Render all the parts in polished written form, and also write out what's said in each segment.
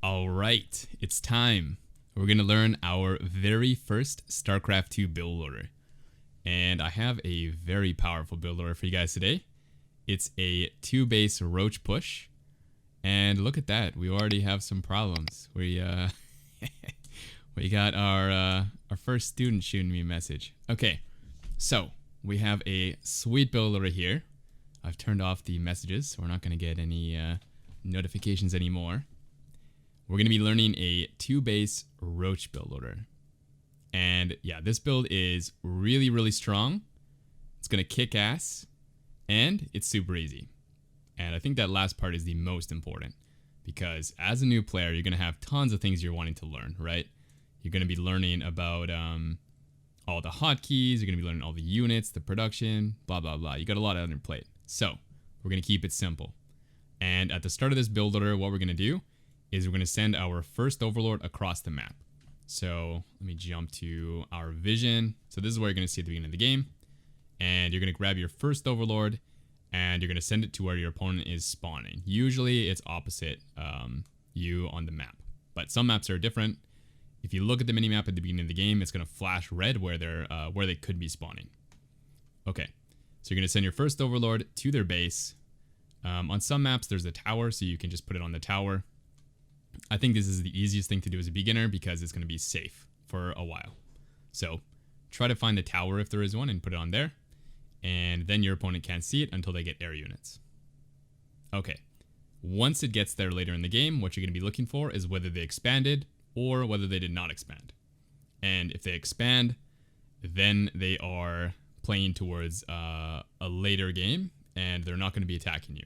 All right, it's time. We're going to learn our very first StarCraft 2 build order. And I have a very powerful build order for you guys today. It's a 2 base Roach push. And look at that, we already have some problems. We got our first student shooting me a message. Okay, so we have a sweet build order here. I've turned off the messages, so we're not going to get any notifications anymore. We're going to be learning a 2 base Roach build order. And yeah, this build is really, really strong. It's going to kick ass. And it's super easy. And I think that last part is the most important. Because as a new player, you're going to have tons of things you're wanting to learn, right? You're going to be learning about all the hotkeys. You're going to be learning all the units, the production, blah, blah, blah. You got a lot on your plate. So we're going to keep it simple. And at the start of this build order, what we're going to do is we're going to send our first overlord across the map. So let me jump to our vision. So this is where you're going to see at the beginning of the game. And you're going to grab your first overlord and you're going to send it to where your opponent is spawning. Usually it's opposite you on the map, but some maps are different. If you look at the minimap at the beginning of the game, it's going to flash red where they could be spawning. Okay, so you're going to send your first overlord to their base. On some maps, there's a tower, so you can just put it on the tower. I think this is the easiest thing to do as a beginner because it's going to be safe for a while. So try to find the tower if there is one and put it on there. And then your opponent can't see it until they get air units. Okay, once it gets there later in the game, what you're going to be looking for is whether they expanded or whether they did not expand. And if they expand, then they are playing towards a later game and they're not going to be attacking you.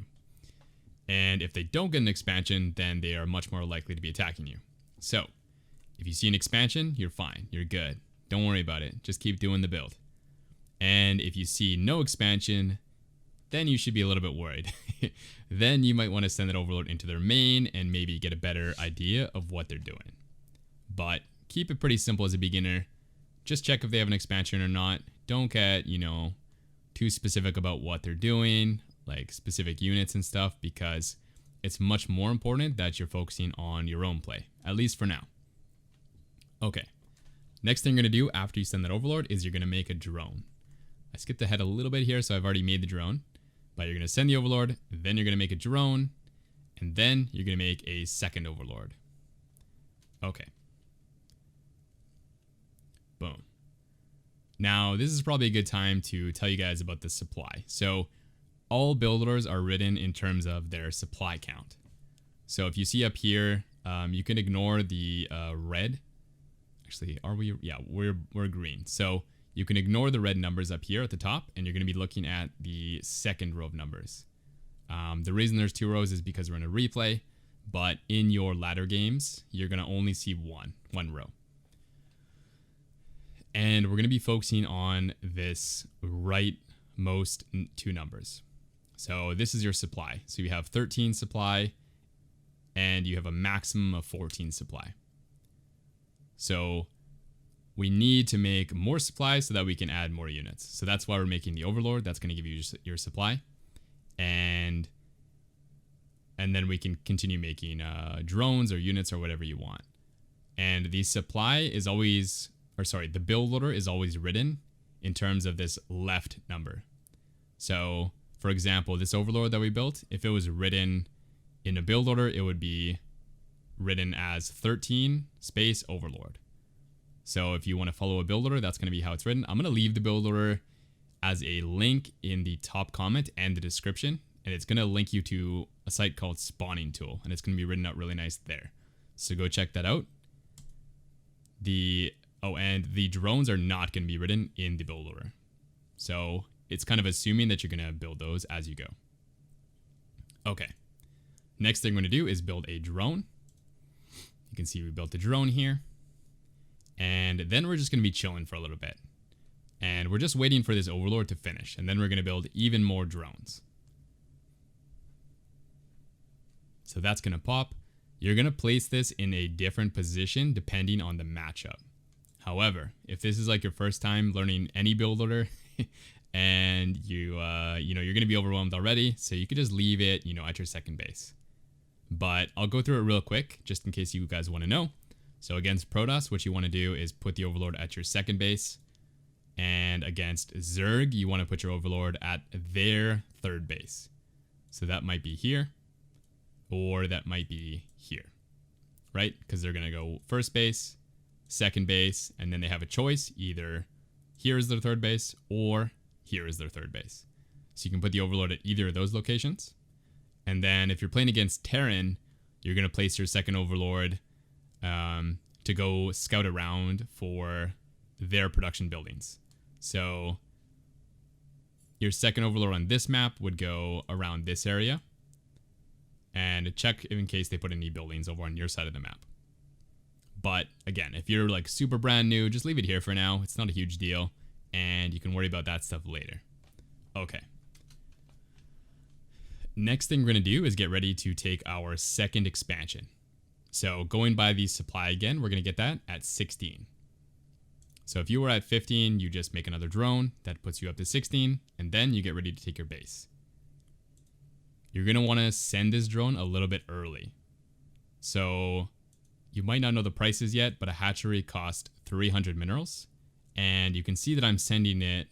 And if they don't get an expansion, then they are much more likely to be attacking you. So if you see an expansion, you're fine. You're good. Don't worry about it. Just keep doing the build. And if you see no expansion, then you should be a little bit worried. Then you might want to send that overlord into their main and maybe get a better idea of what they're doing. But keep it pretty simple as a beginner. Just check if they have an expansion or not. Don't get, too specific about what they're doing, like specific units and stuff, because it's much more important that you're focusing on your own play, at least for now. Okay, next thing you're going to do after you send that overlord is you're going to make a drone. I skipped ahead a little bit here, so I've already made the drone, but you're going to send the overlord, then you're going to make a drone, and then you're going to make a second overlord. Okay. Boom. Now, this is probably a good time to tell you guys about the supply. So all build orders are written in terms of their supply count. So if you see up here, you can ignore the red. Actually, are we? Yeah, we're green. So you can ignore the red numbers up here at the top, and you're going to be looking at the second row of numbers. The reason there's 2 rows is because we're in a replay, but in your ladder games, you're going to only see one row. And we're going to be focusing on this rightmost 2 numbers. So this is your supply. So you have 13 supply and you have a maximum of 14 supply. So we need to make more supply so that we can add more units. So that's why we're making the overlord. That's going to give you your supply. And then we can continue making drones or units or whatever you want. And the supply is always, the build order is always written in terms of this left number. So for example, this overlord that we built, if it was written in a build order, it would be written as 13 space overlord. So if you want to follow a build order, that's going to be how it's written. I'm going to leave the build order as a link in the top comment and the description. And it's going to link you to a site called Spawning Tool. And it's going to be written out really nice there. So go check that out. And the drones are not going to be written in the build order. So it's kind of assuming that you're going to build those as you go. Okay. Next thing we're going to do is build a drone. You can see we built a drone here. And then we're just going to be chilling for a little bit. And we're just waiting for this overlord to finish. And then we're going to build even more drones. So that's going to pop. You're going to place this in a different position depending on the matchup. However, if this is like your first time learning any build order and you're going to be overwhelmed already, so you could just leave it, at your second base. but I'll go through it real quick just in case you guys want to know. So against Protoss, what you want to do is put the overlord at your second base. And against Zerg, you want to put your overlord at their third base. So that might be here, or that might be here, right? Because they're going to go first base, second base, and then they have a choice. Either here is their third base, or here is their third base. So you can put the overlord at either of those locations. And then if you're playing against Terran, you're going to place your second overlord to go scout around for their production buildings. So your second overlord on this map would go around this area and check in case they put any buildings over on your side of the map. But again, if you're like super brand new, just leave it here for now. It's not a huge deal and you can worry about that stuff later. Okay. Next thing we're going to do is get ready to take our second expansion. So going by the supply again, we're going to get that at 16. So if you were at 15, you just make another drone. That puts you up to 16, and then you get ready to take your base. You're going to want to send this drone a little bit early. So you might not know the prices yet, but a hatchery costs 300 minerals. And you can see that I'm sending it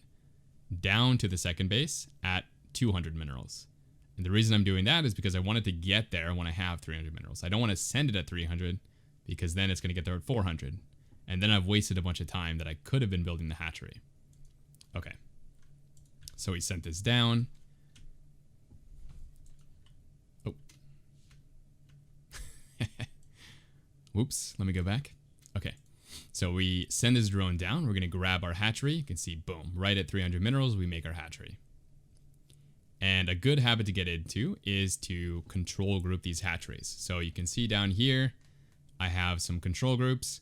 down to the second base at 200 minerals. And the reason I'm doing that is because I want it to get there when I have 300 minerals. I don't want to send it at 300 because then it's going to get there at 400. And then I've wasted a bunch of time that I could have been building the hatchery. Okay. So we sent this down. Oh. Whoops. Let me go back. Okay. So we send this drone down. We're going to grab our hatchery. You can see, boom, right at 300 minerals, we make our hatchery. And a good habit to get into is to control group these hatcheries. So you can see down here, I have some control groups.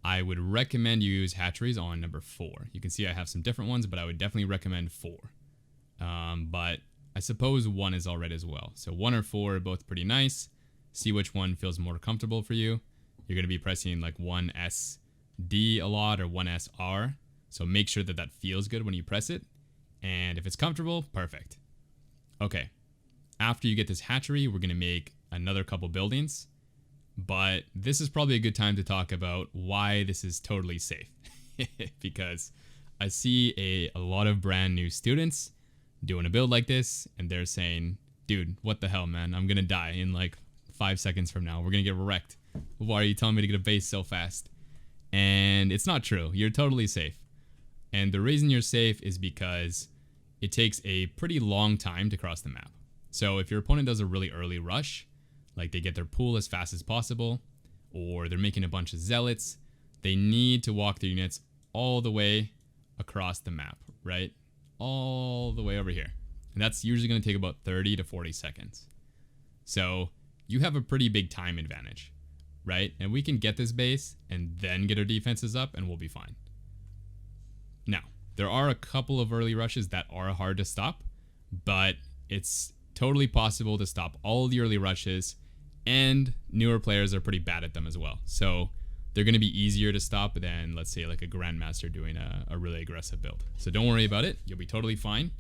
I would recommend you use hatcheries on number 4. You can see I have some different ones, but I would definitely recommend 4. But I suppose 1 is alright as well. So 1 or 4 are both pretty nice. See which one feels more comfortable for you. You're going to be pressing like 1SD a lot or 1SR. So make sure that that feels good when you press it. And if it's comfortable, perfect. Okay, after you get this hatchery, we're going to make another couple buildings, but this is probably a good time to talk about why this is totally safe, because I see a lot of brand new students doing a build like this, and they're saying, dude, what the hell, man, I'm going to die in like 5 seconds from now. We're going to get wrecked. Why are you telling me to get a base so fast? And it's not true. You're totally safe. And the reason you're safe is because it takes a pretty long time to cross the map. So if your opponent does a really early rush, like they get their pool as fast as possible, or they're making a bunch of zealots, they need to walk their units all the way across the map, right? All the way over here. And that's usually going to take about 30 to 40 seconds. So you have a pretty big time advantage, right? And we can get this base and then get our defenses up and we'll be fine. Now, there are a couple of early rushes that are hard to stop, but it's totally possible to stop all the early rushes, and newer players are pretty bad at them as well. So they're going to be easier to stop than, let's say, like a Grandmaster doing a really aggressive build. So don't worry about it. You'll be totally fine.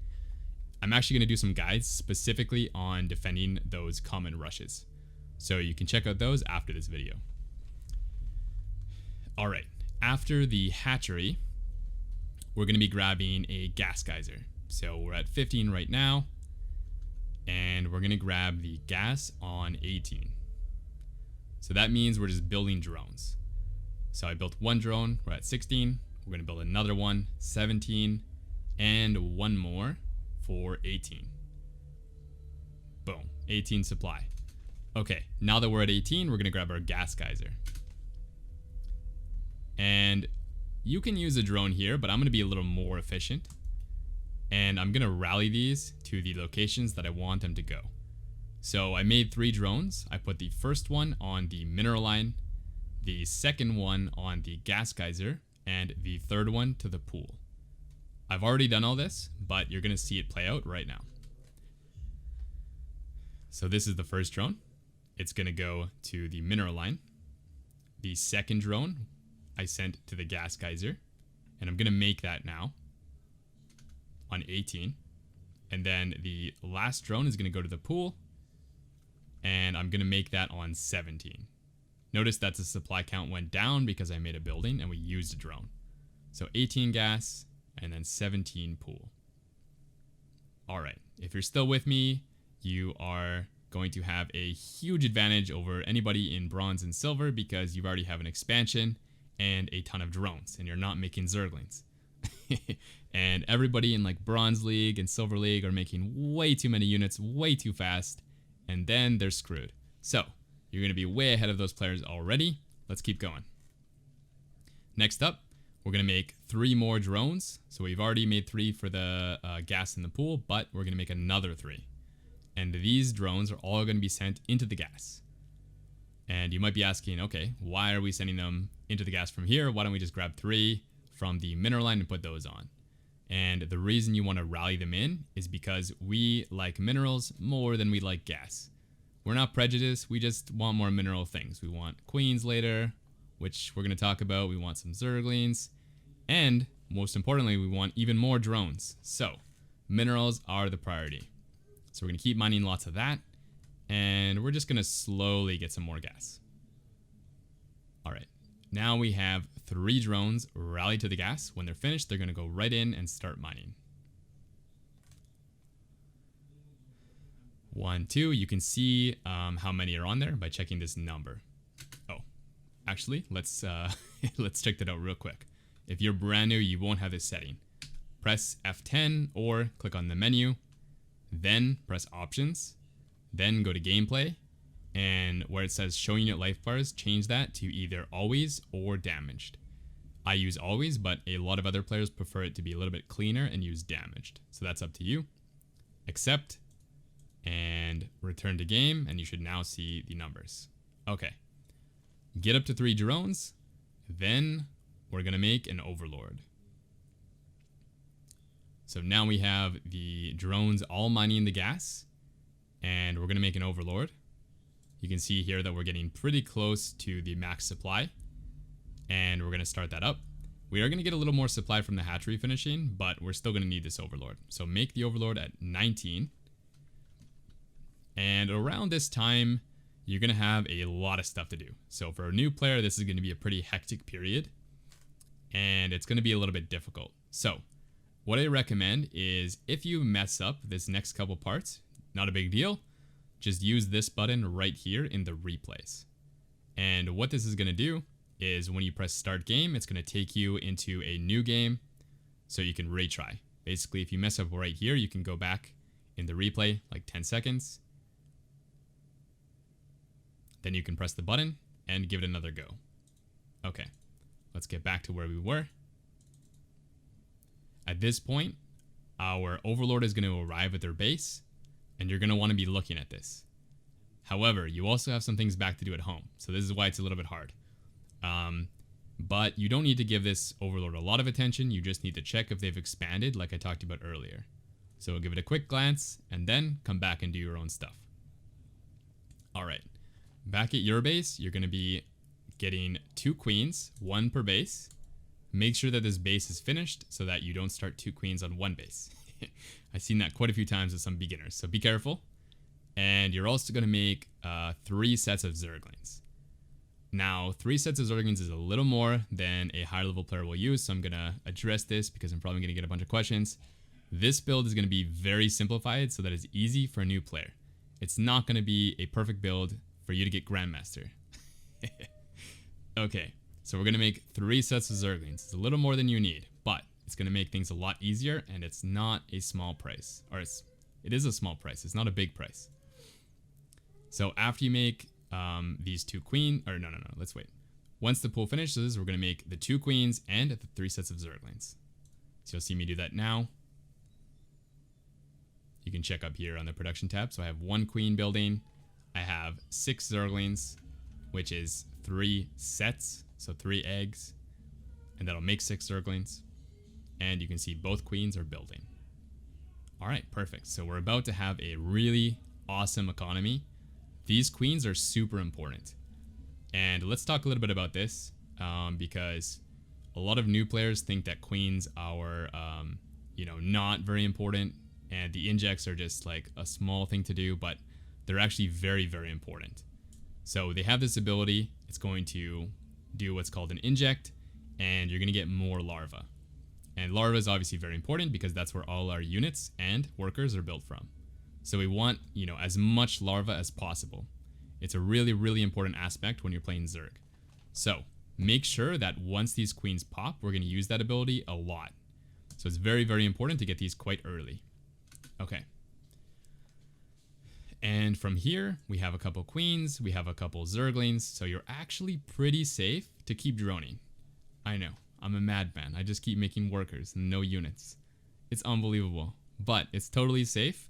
I'm actually going to do some guides specifically on defending those common rushes. So you can check out those after this video. All right, after the hatchery, we're going to be grabbing a gas geyser. So we're at 15 right now, and we're going to grab the gas on 18. So that means we're just building drones. So I built one drone, we're at 16. We're going to build another one, 17, and one more for 18. Boom, 18 supply. Okay, now that we're at 18, we're going to grab our gas geyser. And you can use a drone here, but I'm going to be a little more efficient. And I'm going to rally these to the locations that I want them to go. So I made 3 drones. I put the first one on the mineral line, the second one on the gas geyser, and the third one to the pool. I've already done all this, but you're going to see it play out right now. So this is the first drone. It's going to go to the mineral line. The second drone I sent to the gas geyser, and I'm going to make that now on 18. And then the last drone is going to go to the pool, and I'm going to make that on 17. Notice that the supply count went down because I made a building and we used a drone. So 18 gas and then 17 pool. Alright, if you're still with me, you are going to have a huge advantage over anybody in bronze and silver because you already have an expansion and a ton of drones and you're not making zerglings. And everybody in like bronze league and silver league are making way too many units way too fast, and then they're screwed. So you're going to be way ahead of those players already. Let's keep going. Next up, we're going to make 3 more drones. So we've already made 3 for the gas in the pool, but we're going to make another 3. And these drones are all going to be sent into the gas. And you might be asking, okay, why are we sending them into the gas from here? Why don't we just grab 3 from the mineral line and put those on? And the reason you want to rally them in is because we like minerals more than we like gas. We're not prejudiced, we just want more mineral things. We want queens later, which we're going to talk about. We want some zerglings. And most importantly, we want even more drones. So minerals are the priority. So we're going to keep mining lots of that. And we're just going to slowly get some more gas. Alright, now we have 3 drones rallied to the gas. When they're finished, they're going to go right in and start mining. 1, 2, you can see how many are on there by checking this number. Oh, actually, let's let's check that out real quick. If you're brand new, you won't have this setting. Press F10 or click on the menu, then press options, then go to gameplay, and where it says show unit life bars, change that to either always or damaged. I use always, but a lot of other players prefer it to be a little bit cleaner and use damaged. So that's up to you. Accept and return to game, and you should now see the numbers. Okay, get up to 3 drones, then we're gonna make an overlord. So now we have the drones all mining the gas, and we're gonna make an overlord. You can see here that we're getting pretty close to the max supply, and we're gonna start that up. We are gonna get a little more supply from the hatchery finishing, but we're still gonna need this overlord. So make the overlord at 19. And around this time, you're going to have a lot of stuff to do. So for a new player, this is going to be a pretty hectic period. And it's going to be a little bit difficult. So what I recommend is if you mess up this next couple parts, not a big deal. Just use this button right here in the replays. And what this is going to do is when you press start game, it's going to take you into a new game so you can retry. Basically, if you mess up right here, you can go back in the replay like 10 seconds. Then you can press the button and give it another go. Okay, let's get back to where we were. At this point, our overlord is going to arrive at their base, and you're going to want to be looking at this. However, you also have some things back to do at home, so this is why it's a little bit hard. But you don't need to give this overlord a lot of attention, you just need to check if they've expanded like I talked about earlier. So give it a quick glance, and then come back and do your own stuff. Alright. Back at your base, you're going to be getting 2 queens, 1 per base. Make sure that this base is finished so that you don't start 2 queens on 1 base. I've seen that quite a few times with some beginners, so be careful. And you're also going to make 3 sets of zerglings. Now, 3 sets of zerglings is a little more than a higher level player will use, so I'm going to address this because I'm probably going to get a bunch of questions. This build is going to be very simplified so that it's easy for a new player. It's not going to be a perfect build for you to get Grandmaster. Okay, so we're going to make 3 sets of zerglings. It's a little more than you need, but it's going to make things a lot easier, and it's not a small price. Or it is a small price. It's not a big price. So after you make these 2 queens, or no, let's wait. Once the pool finishes, we're going to make the 2 queens and the 3 sets of zerglings. So you'll see me do that now. You can check up here on the production tab. So I have 1 queen building. I have 6 zerglings, which is 3 sets, so 3 eggs, and that'll make 6 zerglings. And you can see both queens are building. Alright, perfect. So we're about to have a really awesome economy. These queens are super important. And let's talk a little bit about this, because a lot of new players think that queens are, not very important, and the injects are just like a small thing to do, but they're actually very, very important. So they have this ability. It's going to do what's called an inject, and you're going to get more larvae. And larvae is obviously very important because that's where all our units and workers are built from. So we want, as much larvae as possible. It's a really, really important aspect when you're playing Zerg. So make sure that once these queens pop, we're going to use that ability a lot. So it's very, very important to get these quite early. Okay. And from here, we have a couple queens, we have a couple zerglings, so you're actually pretty safe to keep droning. I know, I'm a madman. I just keep making workers and no units. It's unbelievable, but it's totally safe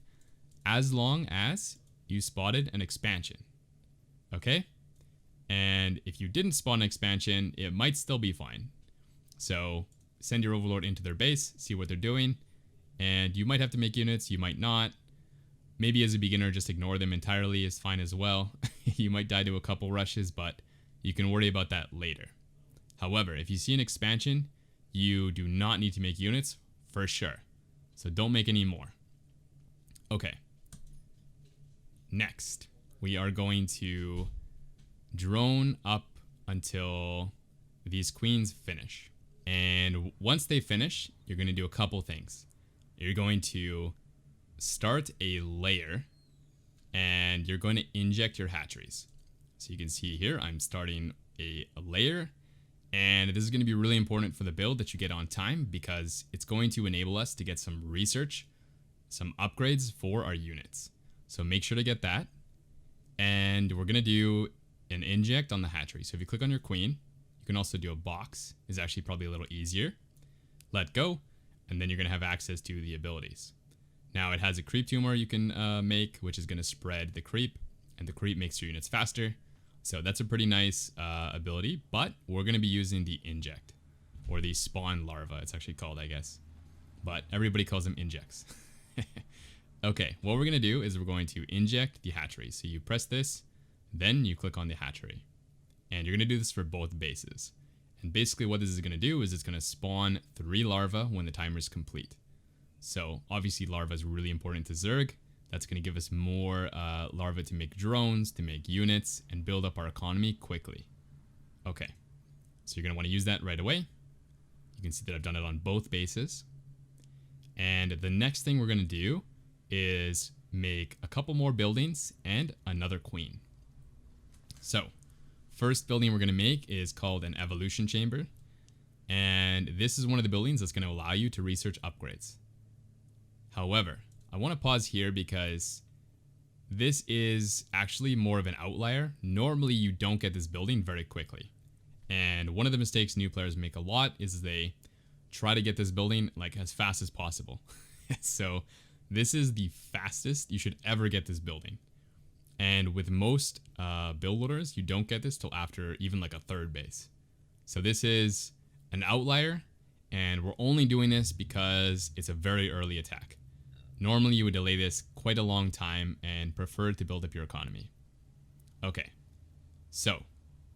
as long as you spotted an expansion. Okay? And if you didn't spawn an expansion, it might still be fine. So send your overlord into their base, see what they're doing, and you might have to make units, you might not. Maybe as a beginner, just ignore them entirely is fine as well. You might die to a couple rushes, but you can worry about that later. However, if you see an expansion, you do not need to make units for sure. So don't make any more. Okay. Next, we are going to drone up until these queens finish. And once they finish, you're going to do a couple things. You're going to start a lair, and you're going to inject your hatcheries. So you can see here, I'm starting a lair, and this is going to be really important for the build that you get on time because it's going to enable us to get some research, some upgrades for our units. So make sure to get that. And we're going to do an inject on the hatchery. So if you click on your queen, you can also do a box. Is actually probably a little easier. Let go, and then you're going to have access to the abilities. Now it has a creep tumor you can make, which is going to spread the creep, and the creep makes your units faster. So that's a pretty nice ability, but we're going to be using the inject, or the spawn larva, it's actually called, I guess. But everybody calls them injects. Okay, what we're going to do is we're going to inject the hatchery. So you press this, then you click on the hatchery. And you're going to do this for both bases. And basically what this is going to do is it's going to spawn 3 larvae when the timer is complete. So obviously larva is really important to Zerg. That's going to give us more larvae to make drones, to make units, and build up our economy quickly. Okay, so you're going to want to use that right away. You can see that I've done it on both bases. And the next thing we're going to do is make a couple more buildings and another queen. So first building we're going to make is called an evolution chamber. And this is one of the buildings that's going to allow you to research upgrades. However, I want to pause here because this is actually more of an outlier. Normally, you don't get this building very quickly. And one of the mistakes new players make a lot is they try to get this building like as fast as possible. So this is the fastest you should ever get this building. And with most build loaders, you don't get this till after even like a 3rd base. So this is an outlier, and we're only doing this because it's a very early attack. Normally, you would delay this quite a long time and prefer to build up your economy. Okay, so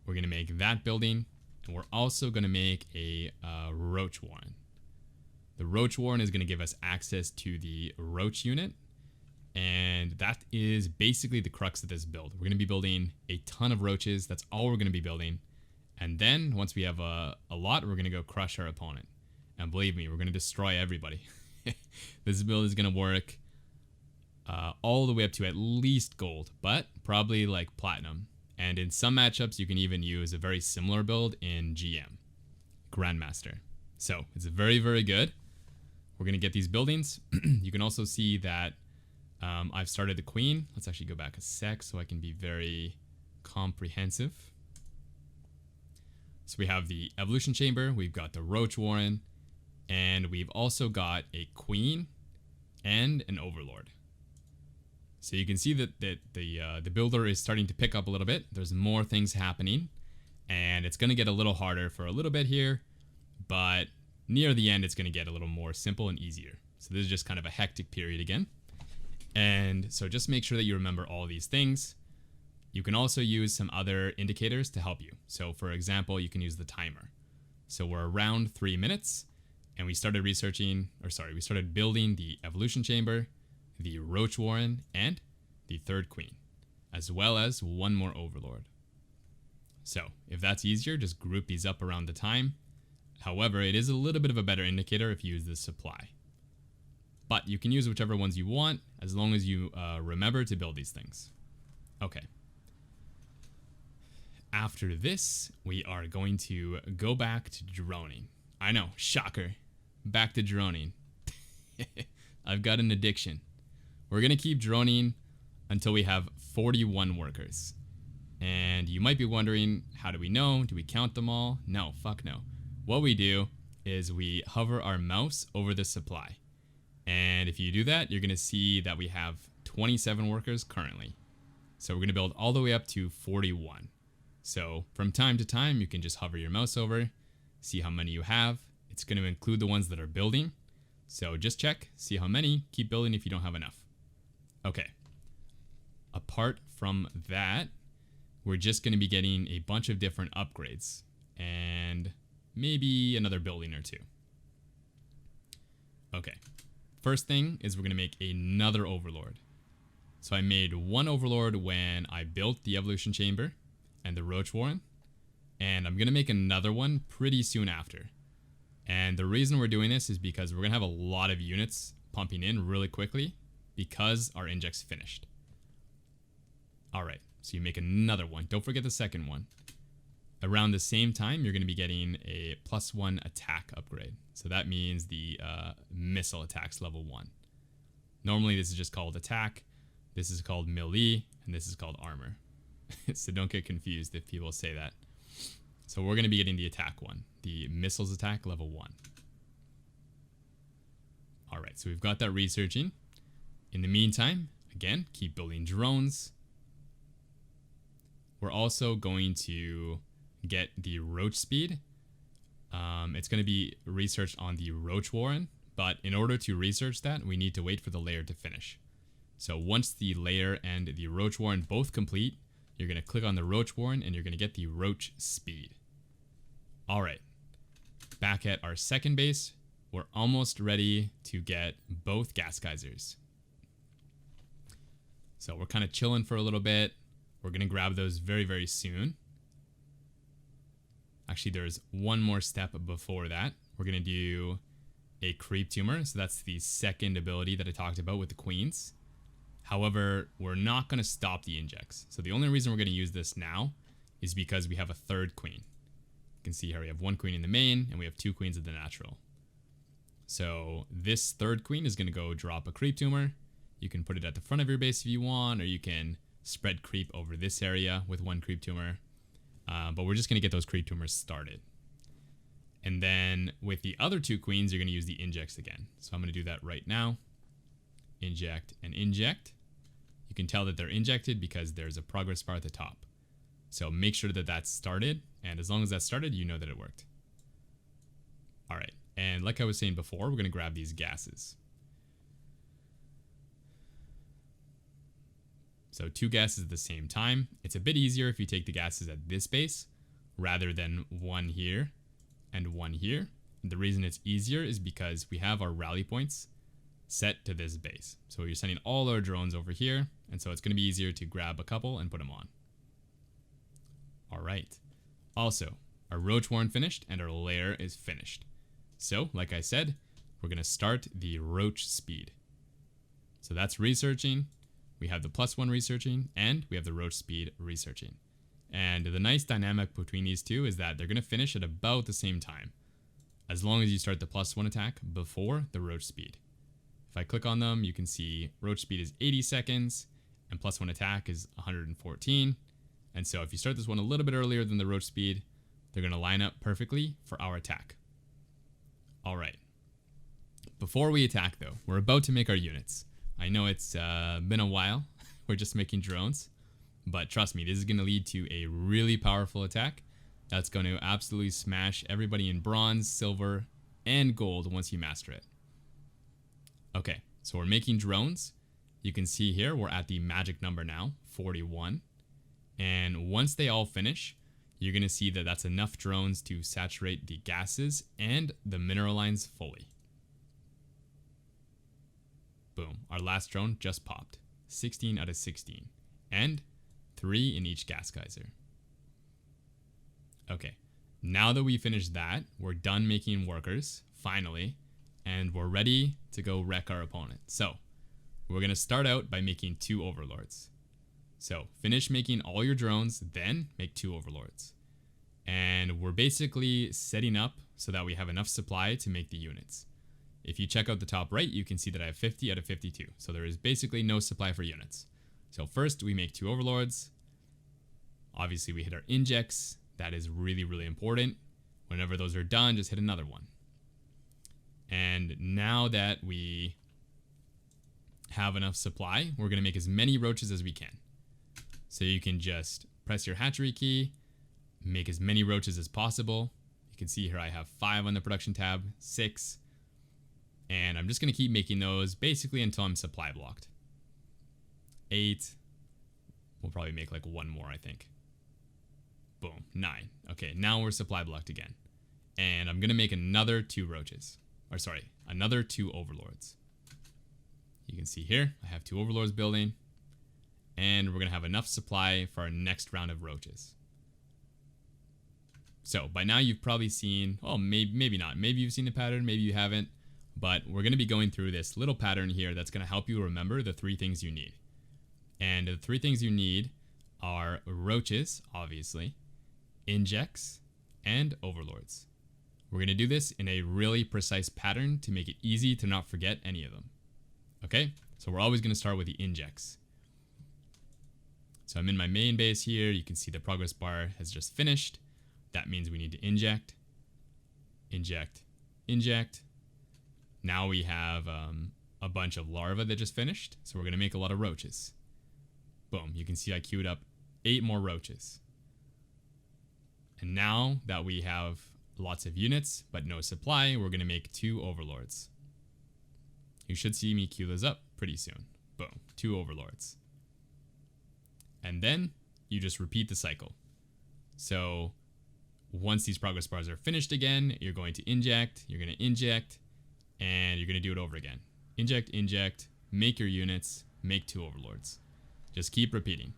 we're going to make that building, and we're also going to make a Roach Warren. The Roach Warren is going to give us access to the Roach unit, and that is basically the crux of this build. We're going to be building a ton of roaches. That's all we're going to be building. And then, once we have a lot, we're going to go crush our opponent. And believe me, we're going to destroy everybody. This build is going to work all the way up to at least gold, but probably like platinum. And in some matchups, you can even use a very similar build in GM, Grandmaster. So it's very, very good. We're going to get these buildings. You can also see that I've started the queen. Let's actually go back a sec so I can be very comprehensive. So we have the evolution chamber, we've got the Roach Warren, and we've also got a queen and an overlord. So you can see that the builder is starting to pick up a little bit. There's more things happening, and it's going to get a little harder for a little bit here, but near the end it's going to get a little more simple and easier. So this is just kind of a hectic period again. And so just make sure that you remember all these things. You can also use some other indicators to help you. So for example, you can use the timer. So we're around 3 minutes, and we started we started building the evolution chamber, the Roach Warren, and the 3rd queen. as well as one more overlord. So if that's easier, just group these up around the time. However, it is a little bit of a better indicator if you use the supply. But you can use whichever ones you want as long as you remember to build these things. Okay. After this, we are going to go back to droning. I know, shocker. Back to droning. I've got an addiction. We're going to keep droning until we have 41 workers. And you might be wondering, how do we know? Do we count them all? No, fuck no. What we do is we hover our mouse over the supply. And if you do that, you're going to see that we have 27 workers currently. So we're going to build all the way up to 41. So from time to time, you can just hover your mouse over, see how many you have. It's going to include the ones that are building. So just check, see how many, keep building if you don't have enough. Okay. Apart from that, we're just going to be getting a bunch of different upgrades and maybe another building or two. Okay. First thing is we're going to make another overlord. So I made one overlord when I built the evolution chamber and the roach warren, and I'm going to make another one pretty soon after. And the reason we're doing this is because we're going to have a lot of units pumping in really quickly because our inject's finished. Alright, so you make another one. Don't forget the second one. Around the same time, you're going to be getting a +1 attack upgrade. So that means the missile attacks level 1. Normally this is just called attack, this is called melee, and this is called armor. So don't get confused if people say that. So we're going to be getting the attack one, the missiles attack level 1. Alright, so we've got that researching. In the meantime, again, keep building drones. We're also going to get the roach speed. It's going to be researched on the roach warren, but in order to research that, we need to wait for the lair to finish. So once the lair and the roach warren both complete, you're going to click on the roach warren and you're going to get the roach speed. Alright, back at our second base, we're almost ready to get both gas geysers. So we're kind of chilling for a little bit. We're going to grab those very, very soon. Actually, there's one more step before that. We're going to do a creep tumor. So that's the second ability that I talked about with the queens. However, we're not going to stop the injects. So the only reason we're going to use this now is because we have a third queen. You can see here we have one queen in the main and we have two queens in the natural. So this third queen is going to go drop a creep tumor. You can put it at the front of your base if you want, or you can spread creep over this area with one creep tumor. But we're just going to get those creep tumors started. And then with the other two queens, you're going to use the injects again. So I'm going to do that right now. Inject and inject. You can tell that they're injected because there's a progress bar at the top. So make sure that that's started. And as long as that's started, you know that it worked. All right. And like I was saying before, we're going to grab these gases. So two gases at the same time. It's a bit easier if you take the gases at this base rather than one here and one here. And the reason it's easier is because we have our rally points set to this base. So you're sending all our drones over here, and so it's going to be easier to grab a couple and put them on. All right. Also, our roach warren finished and our lair is finished. So, like I said, we're going to start the roach speed. So that's researching. We have the +1 researching, and we have the roach speed researching. And the nice dynamic between these two is that they're going to finish at about the same time, as long as you start the +1 attack before the roach speed. If I click on them, you can see roach speed is 80 seconds, and +1 attack is 114. And so if you start this one a little bit earlier than the roach speed, they're going to line up perfectly for our attack. All right. Before we attack, though, we're about to make our units. I know it's been a while. We're just making drones. But trust me, this is going to lead to a really powerful attack that's going to absolutely smash everybody in bronze, silver, and gold once you master it. Okay, so we're making drones. You can see here we're at the magic number now, 41. And once they all finish, you're going to see that that's enough drones to saturate the gases and the mineral lines fully. Boom, our last drone just popped. 16 out of 16. And 3 in each gas geyser. Okay, now that we finished that, we're done making workers, finally, and we're ready to go wreck our opponent. So, we're going to start out by making 2 overlords. So, finish making all your drones, then make 2 overlords. And we're basically setting up so that we have enough supply to make the units. If you check out the top right, you can see that I have 50 out of 52. So there is basically no supply for units. So first we make 2 overlords. Obviously we hit our injects. That is really, really important. Whenever those are done, just hit another one. And now that we have enough supply, we're going to make as many roaches as we can. So you can just press your hatchery key, make as many roaches as possible. You can see here I have 5 on the production tab, 6. And I'm just going to keep making those basically until I'm supply blocked. 8. We'll probably make like 1 more, I think. Boom, 9. Okay, now we're supply blocked again. And I'm going to make another 2 roaches. Or sorry, another 2 overlords. You can see here, I have 2 overlords building. And we're going to have enough supply for our next round of roaches. So, by now you've probably seen, oh, maybe not. Maybe you've seen the pattern, maybe you haven't. But we're going to be going through this little pattern here that's going to help you remember the 3 things you need. And the 3 things you need are roaches, obviously, injects, and overlords. We're going to do this in a really precise pattern to make it easy to not forget any of them. Okay, so we're always going to start with the injects. So I'm in my main base here. You can see the progress bar has just finished. That means we need to inject, inject, inject. Now we have a bunch of larvae that just finished, so we're going to make a lot of roaches. Boom, you can see I queued up 8 more roaches. And now that we have lots of units, but no supply, we're going to make 2 overlords. You should see me queue those up pretty soon. Boom, 2 overlords. And then you just repeat the cycle. So once these progress bars are finished again, you're going to inject, you're going to inject, and you're going to do it over again. Inject, inject, make your units, make 2 overlords. Just keep repeating.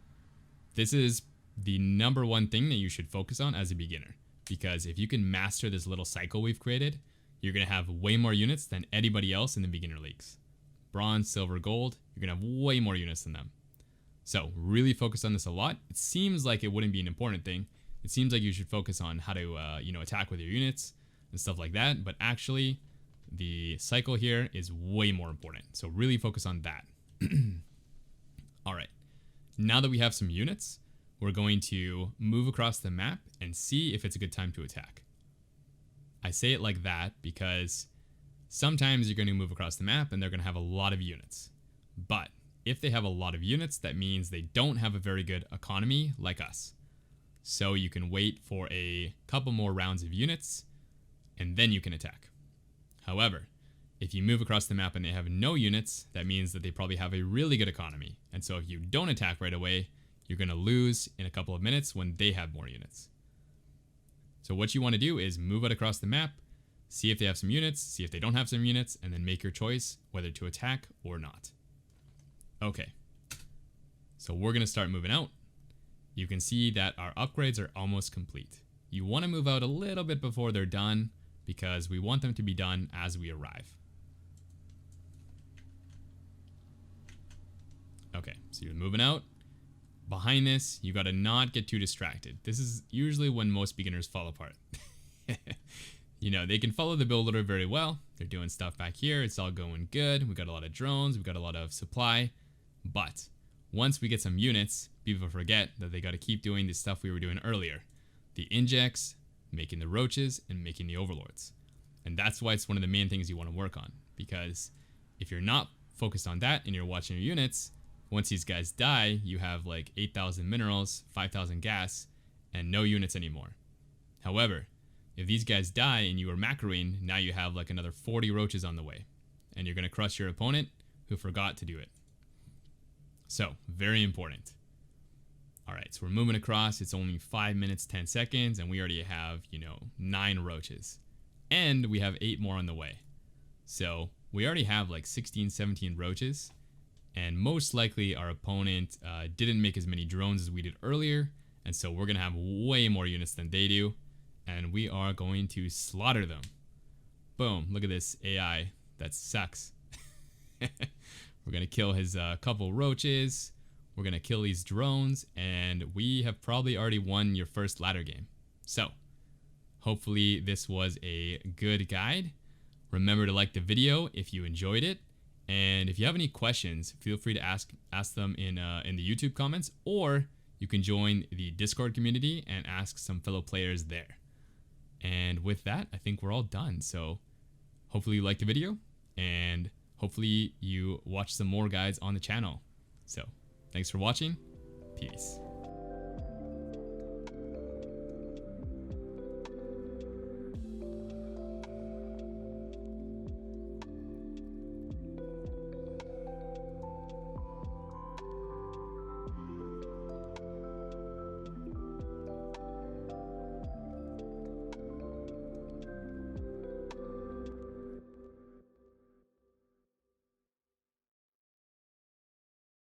This is the #1 thing that you should focus on as a beginner, because if you can master this little cycle we've created, you're going to have way more units than anybody else in the beginner leagues. Bronze, silver, gold, you're going to have way more units than them. So really focus on this a lot. It seems like it wouldn't be an important thing. It seems like you should focus on how to attack with your units and stuff like that, but actually the cycle here is way more important. So really focus on that. All right. Now that we have some units, we're going to move across the map and see if it's a good time to attack. I say it like that because sometimes you're going to move across the map and they're going to have a lot of units. But if they have a lot of units, that means they don't have a very good economy like us. So you can wait for a couple more rounds of units and then you can attack. However, if you move across the map and they have no units, that means that they probably have a really good economy. And so if you don't attack right away, you're going to lose in a couple of minutes when they have more units. So what you want to do is move it across the map, see if they have some units, see if they don't have some units, and then make your choice whether to attack or not. Okay, so we're going to start moving out. You can see that our upgrades are almost complete. You want to move out a little bit before they're done because we want them to be done as we arrive. Okay, so you're moving out. Behind this, you got to not get too distracted. This is usually when most beginners fall apart. You know, they can follow the builder very well. They're doing stuff back here. It's all going good. We got a lot of drones. We got a lot of supply. But once we get some units, people forget that they got to keep doing the stuff we were doing earlier. The injects, making the roaches, and making the overlords. And that's why it's one of the main things you want to work on. Because if you're not focused on that and you're watching your units, once these guys die, you have like 8,000 minerals, 5,000 gas, and no units anymore. However, if these guys die and you are macroing, now you have like another 40 roaches on the way. And you're going to crush your opponent who forgot to do it. So, very important. Alright, so we're moving across. It's only 5 minutes, 10 seconds, and we already have, 9 roaches. And we have 8 more on the way. So, we already have like 16, 17 roaches. and most likely our opponent didn't make as many drones as we did earlier, and so we're gonna have way more units than they do, and we are going to slaughter them. Boom, look at this AI, that sucks. We're gonna kill his couple roaches, we're gonna kill these drones, and we have probably already won your first ladder game. So hopefully this was a good guide. Remember to like the video if you enjoyed it, and if you have any questions, feel free to ask them in the YouTube comments, or you can join the Discord community and ask some fellow players there. And with that, I think we're all done. So hopefully you liked the video, and hopefully you watch some more guides on the channel. So thanks for watching. Peace.